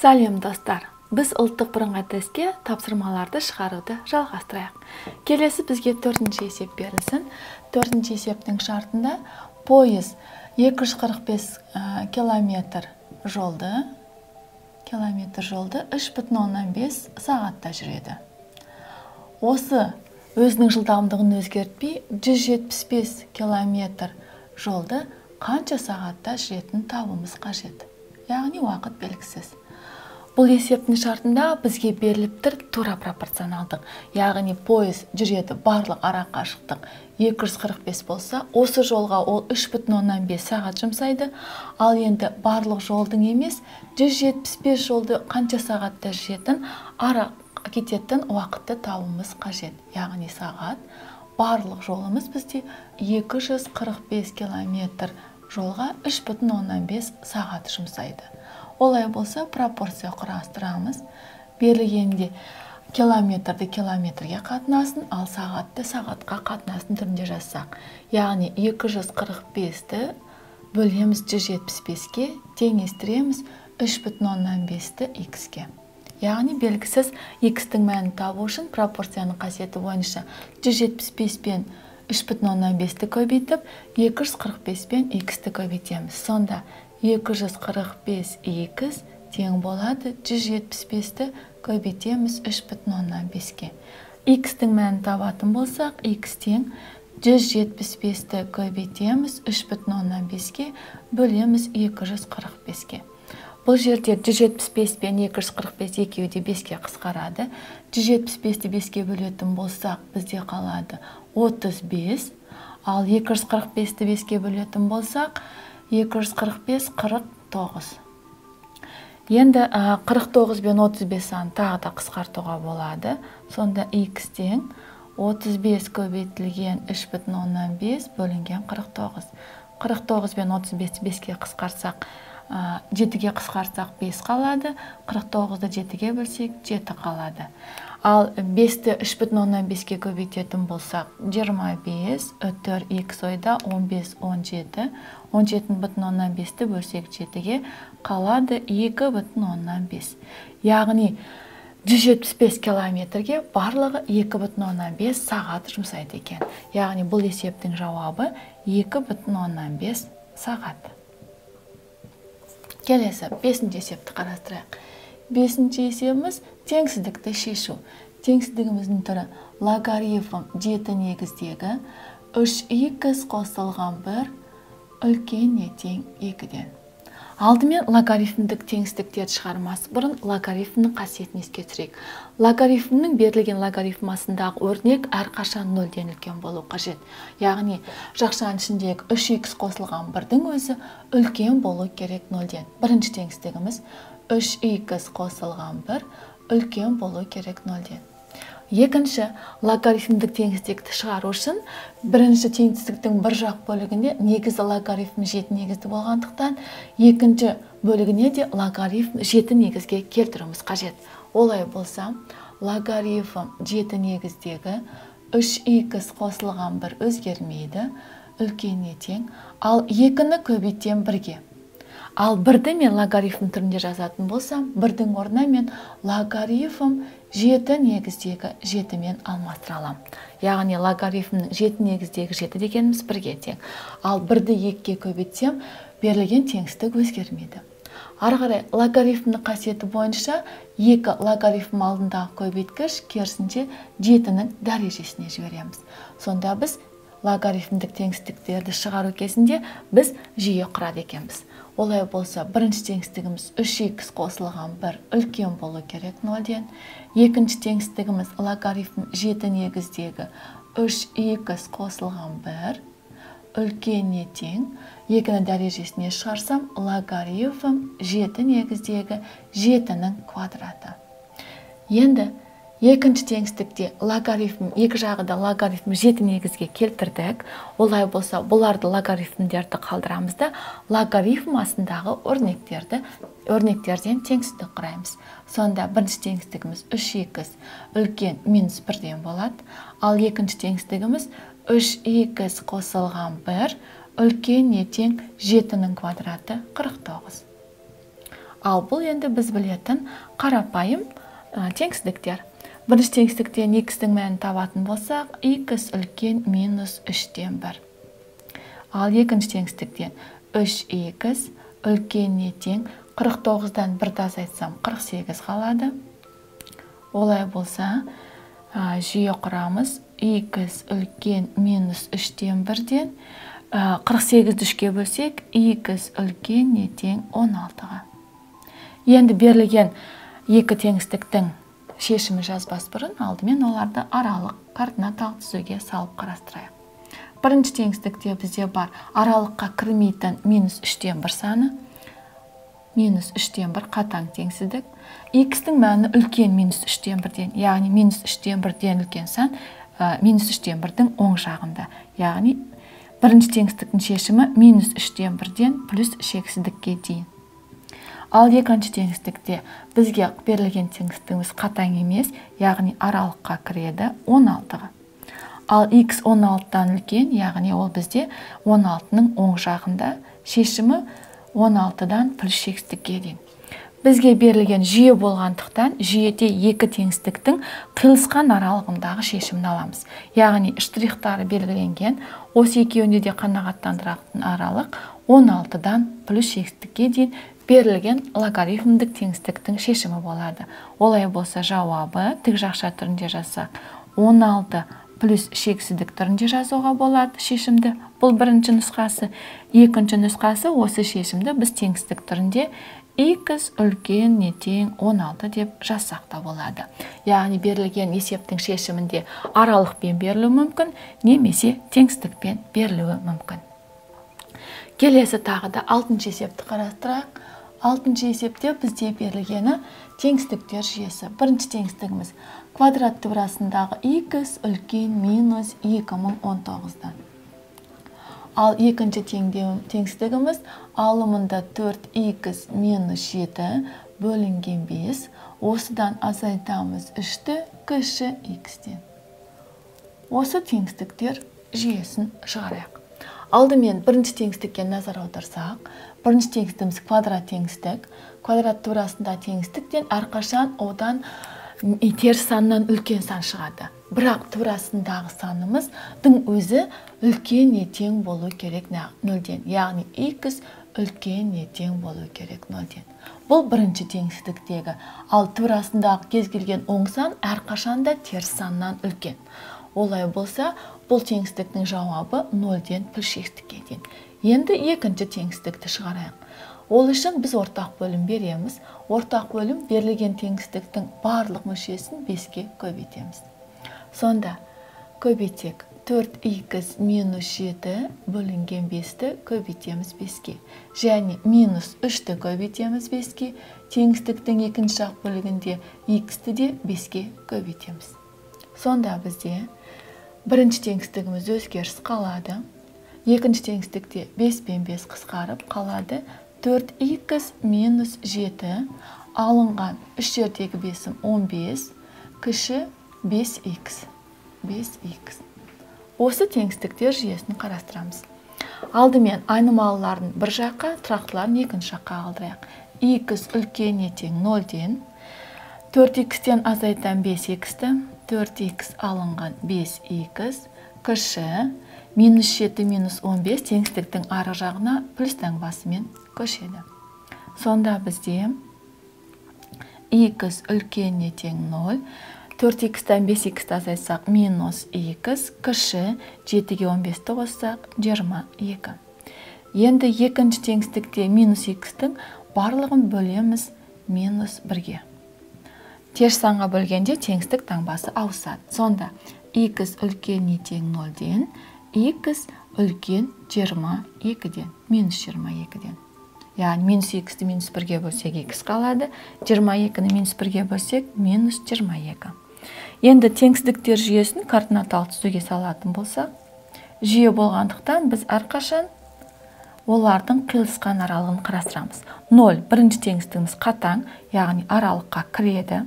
Сәлем достар, біз ұлттық бірыңғай тестке тапсырмаларды шығаруды жалғастырайық. Келесі бізге төртінші есеп берілсін. Төртінші есептің шартында пойыз 245 километр жолды 3,5 сағатта жүреді. Осы өзінің жылдамдығын өзгертпей 175 километр жолды қанша сағатта жүретінін табуымыз қажет. Яғни уақыт белгісіз. Бұл есептің шартында бізге беріліп тұр тура пропорционалдық. Яғни пойыз жүреді барлық ара қашықтық 245 болса, осы жолға ол 3,5 сағат жұмсайды. Ал енді барлық жолдың емес, 175 жолды қанша сағатта жүретін ара кететін уақытты табуымыз қажет. Яғни сағат. Барлық жолымыз бізде 245 километр жолға 3,5 сағат жұмсайды. Олай болса, пропорция құрастырамыз. Берілгенде километрді километрге қатынасын, ал сағатты сағатқа қатынасын түрінде жазсақ. Яғни 245-ті бөлеміз 175-ке, теңестіреміз 3,5-ті x-ке. Яғни белгісіз x-тің мәнін табу үшін пропорцияның қасиеті бойынша 175 пен 3,5-ті көбейтіп, 245 пен x-ті көбейтеміз. Сонда 245 x тең болады 175-ті көбейтеміз 3,5-ке. X-тің мәнін табатын болсақ, x тең 175-ті көбейтеміз 3,5-ке, бөлеміз 245-ке. Бұл жерде 175 пен 245 екеуі де 5-ке қысқарады. 175-ті 5-ке бөлетін болсақ, бізде қалады 35, ал 245-ті 5-ке бөлетін болсақ, 245, 49. Енді 49 бен 35 санын тағы да қысқартуға болады. Сонда x тең 35 көбейтілген 3,5 бөлінген 49. 49 бен 35-ті 5-ке қысқарсақ, 7-ге қысқарсақ 5 қалады. 49-ды 7-ге бөлсек 7 қалады. Ал 5-ті 3,5-ке көбейтетін болсақ, 25 өтір x ойда 15, 17. 17,5-ті бөлсек 7-ге қалады 2,5. Яғни 175 километрге барлығы 2,5 сағат жұмсайды екен. Яғни бұл есептің жауабы 2,5 сағат. Келесі, 5-ші есепті қарастырайық. 5-ші есебіміз теңсіздікті шешу. Теңсіздігіміздің түрі логарифм 7 негіздегі 3x қосылған 1 үлкен не тең 2-ден. Алдымен логарифмдік теңсіздіктерді шығармас бұрын логарифмнің қасиетін еске түсірейік. Логарифмнің берілген логарифмасындағы өрнек әрқашан 0-ден үлкен болу қажет. Яғни жақшаның ішіндегі 3x қосылған 1-дің өзі үлкен болу керек 0-ден. Бірінші теңсіздігіміз 3x қосылған 1 үлкен болу керек 0-ден. Екінші, логарифмдік теңсіздікті шығару үшін бірінші теңсіздіктің бір жақ бөлігінде негізі логарифм 7 негізді болғандықтан, екінші бөлігіне де логарифм 7 негізге келтіруіміз қажет. Олай болса, логарифм 7 негіздегі 3x қосылған 1 өзгермейді, үлкеніне тең, ал 2-ні көбейтем 1-ге. Ал 1-ді мен логарифм түрінде жазатын болсам, 1-дің орнына мен логарифм 7 негіздегі 7-мен алмастыра алам. Яғни логарифмнің 7 негіздегі 7 дегеніміз 1-ге тең. Ал 1-ді 2-ге көбейтсем, берілген теңсіздік өзгермейді. Ары қарай логарифмнің қасиеті бойынша 2 логарифм алдындағы көбейткіш керісінше 7-нің дәрежесіне жібереміз. Сонда біз логарифмдік теңсіздіктерді шығару кезінде біз жүйе құрады екенбіз. Олай болса, бірінші теңсіздігіміз 3x қосылған 1 үлкен болу керек 0-ден. Екінші теңсіздігіміз логарифм 7 негіздегі 3x қосылған 1 үлкеніне тең. 2-ні дәрежесіне шығарсам, логарифм 7 негіздегі 7-нің квадраты. Енді екінші теңсіздікте логарифм, екі жағы да логарифм 7 негізге келтірдік. Олай болса, бұларды логарифмдерді қалдырамыз да, логарифм астындағы өрнектерден теңсіздік құраймыз. Сонда бірінші теңсіздігіміз 3x үлкен минус 1-ден болады. Ал екінші теңсіздігіміз 3x қосылған 1 үлкен не тең 7-нің квадраты 49. Ал бұл енді біз білетін қарапайым теңсіздіктер. Бірінші теңсіздіктен x-тің мәнін табатын болсақ, x үлкен минус 3-тен 1. Ал екінші теңсіздіктен 3x үлкеніне тең 49-дан 1-ді азайтсам 48 қалады. Олай болса, жүйе құрамыз x үлкен минус 3-тен 1-ден 48-ді 3-ке бөлсек, x үлкеніне тең 16-ға. Енді берілген екі теңсіздіктің шешімі жазбас бұрын алдымен оларды аралық координаталық түзуге салып қарастырайық. Бірінші теңсіздікте бізде бар аралыққа кірмейтін минус 3-тен 1 саны. Минус 3-тен 1 қатаң теңсіздік. X-тің мәні үлкен минус 3-тен 1-ден, яғни минус 3-тен 1-ден үлкен сан минус 3-тен 1-дің оң жағында. Яғни бірінші теңсіздіктің шешімі минус 3-тен 1-ден плюс шексіздікке дейін. Ал екінші теңсіздікте бізге берілген теңсіздігіміз қатаң емес, яғни аралыққа кіреді 16-ға. Ал x 16-дан үлкен, яғни ол бізде 16-ның оң жағында, шешімі 16-дан плюс шексіздікке дейін. Бізге берілген жүйе болғандықтан, жүйеде екі теңсіздіктің қиылысқан аралығындағы шешімін аламыз. Яғни штрихтары белгіленген, осы екеуінде де қанағаттандыратын аралық 16-дан плюс шексіздікке дейін берілген логарифмдік теңсіздіктің шешімі болады. Олай болса жауабы тік жақша түрінде жазсақ 16 плюс шексіздік түрінде жазуға болады шешімді. Бұл бірінші нұсқасы. Екінші нұсқасы осы шешімді біз теңсіздік түрінде x үлкеніне тең 16 деп жазсақ та болады. Яғни берілген есептің шешімінде аралықпен берілуі мүмкін, немесе теңсіздікпен берілуі мүмкін. Келесі тағы да 6-шы есепті қарастырайық. 6-шы есепте бізде берілгені теңсіздіктер жүйесі. Бірінші теңсіздігіміз квадрат теориясындағы x үлкен минус 2019-дан. Ал екінші теңсіздігіміз алымында 4x минус 7 бөлінген 5. Осыдан азайтамыз 3-ті кіші x-тен. Осы теңсіздіктер жүйесін шығарайық. Алдымен бірінші теңсіздікке назар аударсақ, бірінші теңсіздігіміз квадрат теңсіздік. Квадрат теориясында теңсіздіктен әрқашан одан теріс саннан үлкен сан шығады. Бірақ теориясындағы санымыздың өзі үлкеніне тең болу керек 0-ден. Яғни x үлкеніне тең болу керек 0-ден. Бұл бірінші теңсіздіктегі. Ал теориясындағы кез келген оң сан әрқашанда теріс саннан үлкен. Олай болса, бұл теңсіздіктің жауабы 0-ден плюс шексіздікке дейін. Енді екінші теңсіздікті шығарайық. Ол үшін біз ортақ бөлім береміз. Ортақ бөлім берілген теңсіздіктің барлық мүшесін 5-ке көбейтеміз. Сонда көбейтсек 4x минус 7 бөлінген 5-ті көбейтеміз 5-ке. Және минус 3-ті көбейтеміз 5-ке. Теңсіздіктің екінші жақ бөлігінде x-ті де 5-ке көбейтеміз. Сонда бізде бірінші теңсіздігіміз өзгеріс қалады. Екінші теңсіздікте 5 пен 5 қысқарып қалады. 4x минус 7 алынған 3 жердегі 5-ім 15, кіші 5x. Осы теңсіздіктер жүйесін қарастырамыз. Алдымен айнымалылардың бір жаққа, тұрақтыларын екінші жаққа қалдырайық. x үлкеніне тең 0-ден, 4x-тен азайтан 5x-ті, 4x алынған 5x, кіші минус 7 минус 15 теңсіздіктің ары жағына плюс таңбасымен көшеді. Сонда бізде x үлкеніне тең 0, 4x-тен 5x-ті азайтсақ минус x, кіші 7-ге 15-ті қоссақ 22. Енді екінші теңсіздікте минус x-тің барлығын бөлеміз минус 1-ге. Теріс санға бөлгенде теңсіздік таңбасы ауысады. Сонда x үлкеніне тең 0-ден, x үлкен 22-ден, минус 22-ден. Яғни минус x-ті минус 1-ге бөлсек x қалады, 22-ні минус 1-ге бөлсек минус 22. Енді теңсіздіктер жүйесін координаталық түзуге салатын болсақ, жүйе болғандықтан біз әрқашан олардың қиылысқан аралығын қарастырамыз. 0 бірінші теңсіздігіміз қатаң, яғни аралыққа кіреді.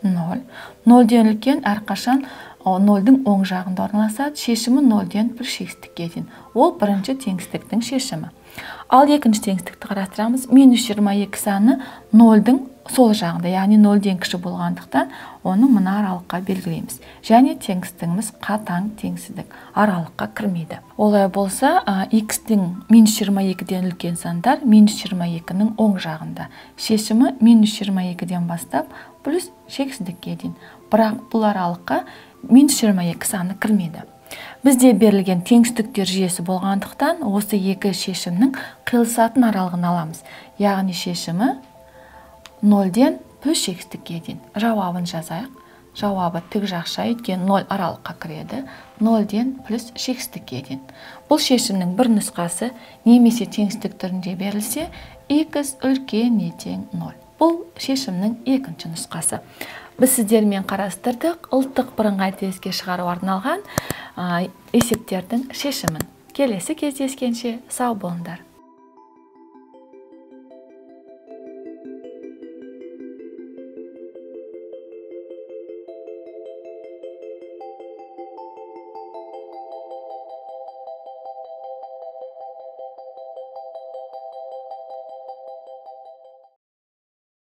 0. 0-ден үлкен әрқашан 0-дің оң жағында орналасады. Шешімі 0-ден плюс шексіздікке дейін. Ол бірінші теңсіздіктің шешімі. Ал екінші теңсіздікті қарастырамыз. -22 саны 0-дың сол жағында, яғни 0-ден кіші болғандықтан, оны мына аралыққа белгілейміз. Және теңсіздігіміз қатаң теңсіздік, аралыққа кірмейді. Олай болса, x-тің -22-ден үлкен сандар -22-нің оң жағында. Шешімі -22-ден бастап плюс шексіздікке дейін. Бірақ бұл аралыққа -22 саны кірмейді. Бізде берілген теңсіздіктер жүйесі болғандықтан, осы екі шешімнің қиылысатын аралығын аламыз. Яғни шешімі 0-ден плюс шексіздікке дейін. Жауабын жазайық. Жауабы тік жақша, өйткені 0 аралыққа кіреді. 0-ден плюс шексіздікке дейін. Бұл шешімнің бір нұсқасы немесе теңсіздік түрінде берілсе, x үлкен не тең 0. Бұл шешімнің екінші нұсқасы. Біз сіздермен қарастырдық ұлттық бірыңғай тестке шығару арналған есептердің шешімін. Келесі кездескенше сау болыңдар.